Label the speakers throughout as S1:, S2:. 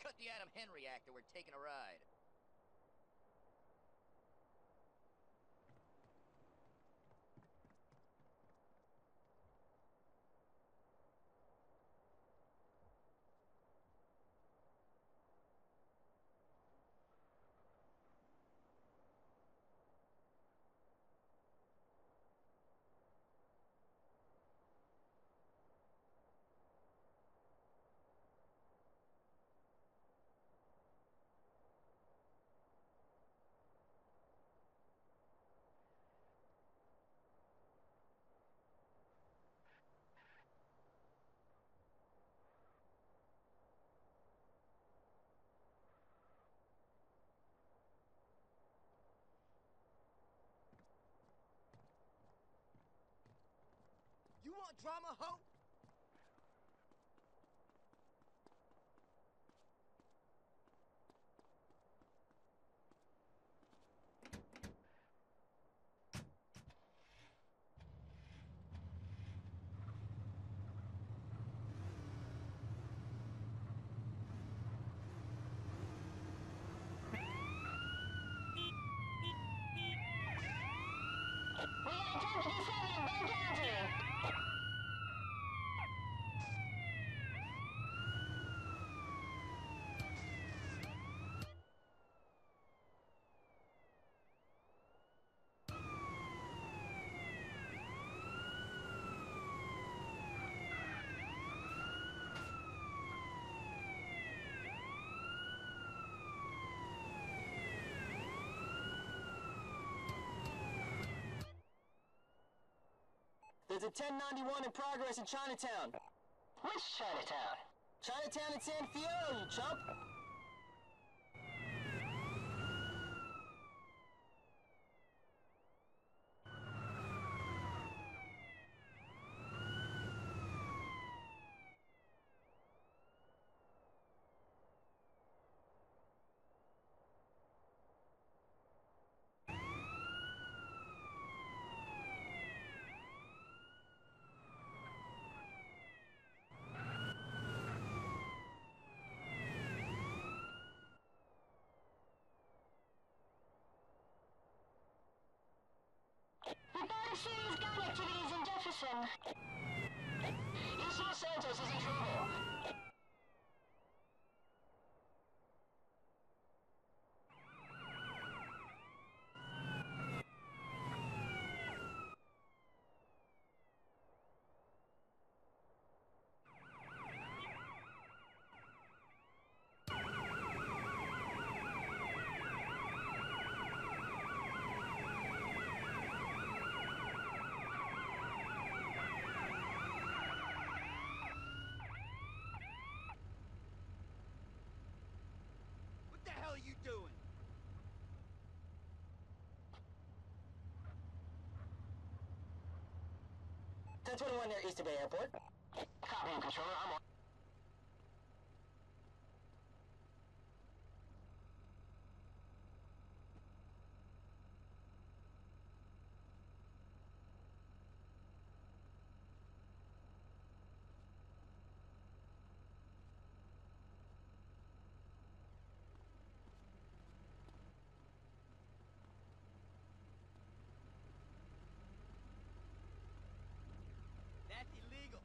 S1: Cut the Adam Henry act or we're taking a ride.
S2: You want drama, ho?
S3: We got a 1057 in Bone County.
S4: There's a 1091 in progress in Chinatown.
S3: Which Chinatown?
S4: Chinatown in San Fierro, you chump!
S3: Reported serious gun activities in Jefferson. Los Santos is in trouble.
S2: What the hell are you doing?
S4: Ten 21 near Easter Bay Airport.
S3: Copy, Controller. I'm on.
S2: That's illegal.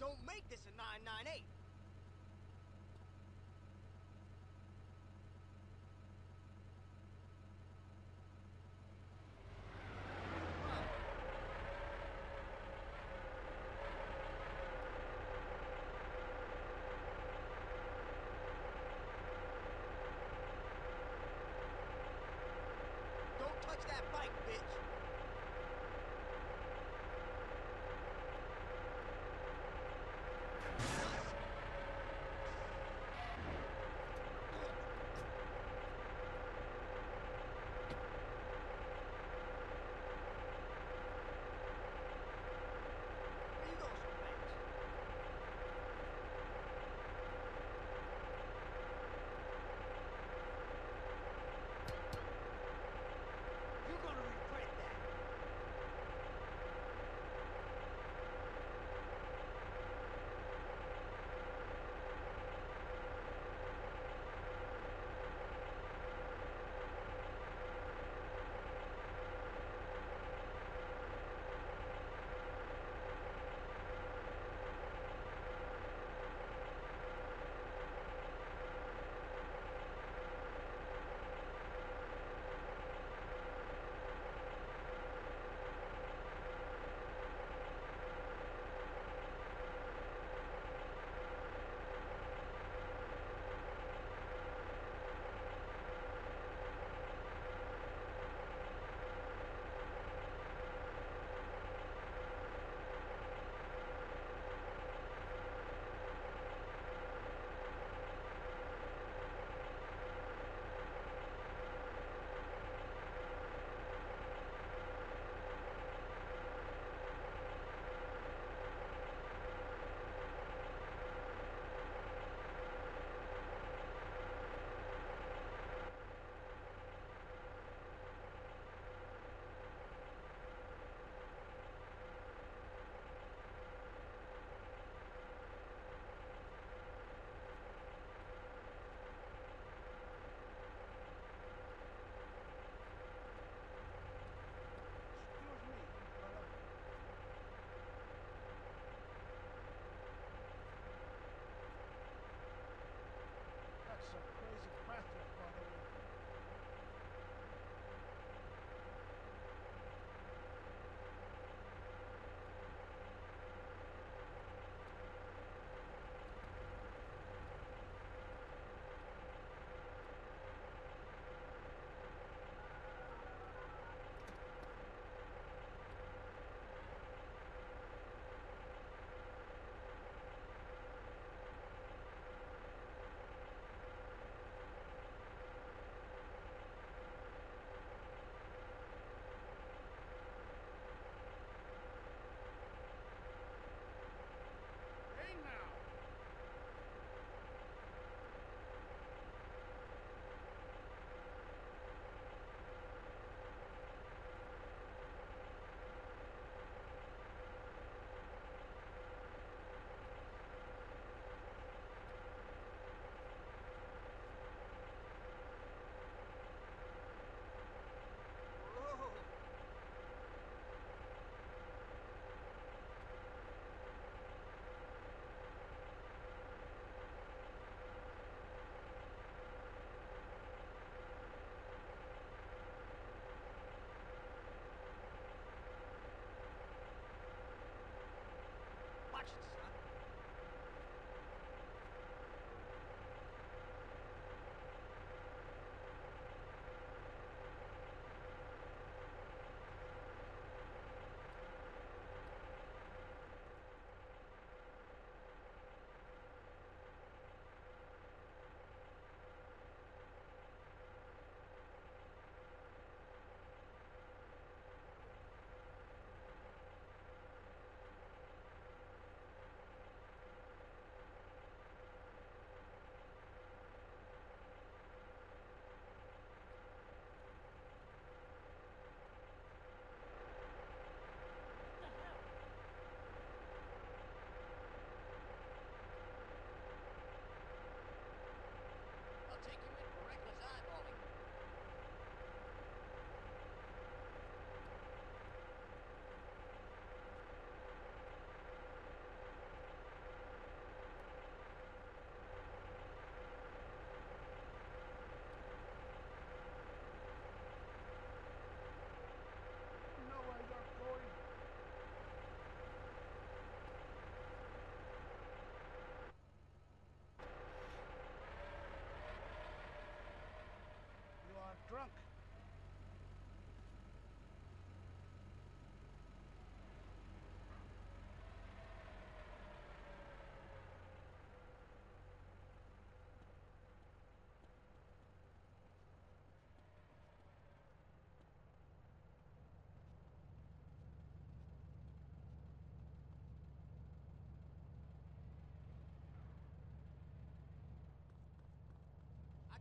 S2: Don't make this a 998. Don't touch that bike, bitch!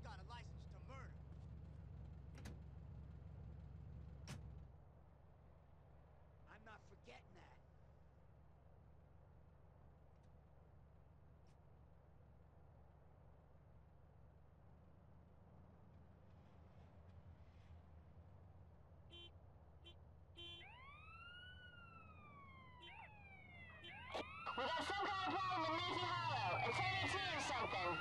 S2: got a license to murder. I'm not forgetting that.
S3: We got some kind of problem in Leafy Hollow. A 1018 or something.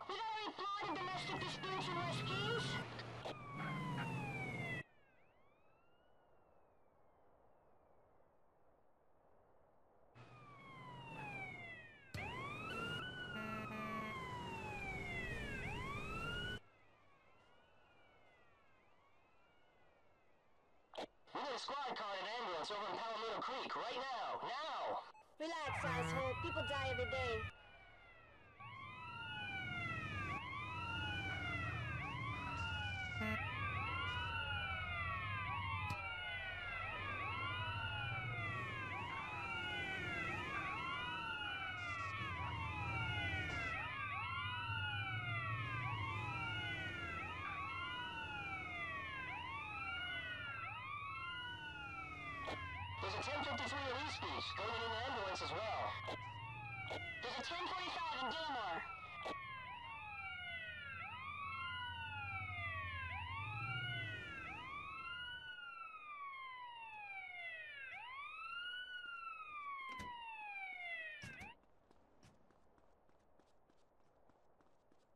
S3: We got a report of domestic disputes and rescues.
S4: We need a squad car and an ambulance over in Palomino Creek right now. Now!
S3: Relax, asshole. People die every day.
S4: There's a 1053 in East Beach. Going to need an ambulance as well.
S3: There's a 1045 in Gilmore.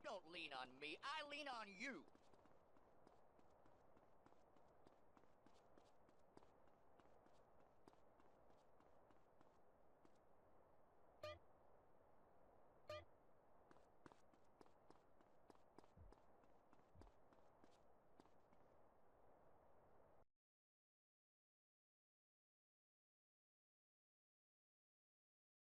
S1: Don't lean on me. I lean on you.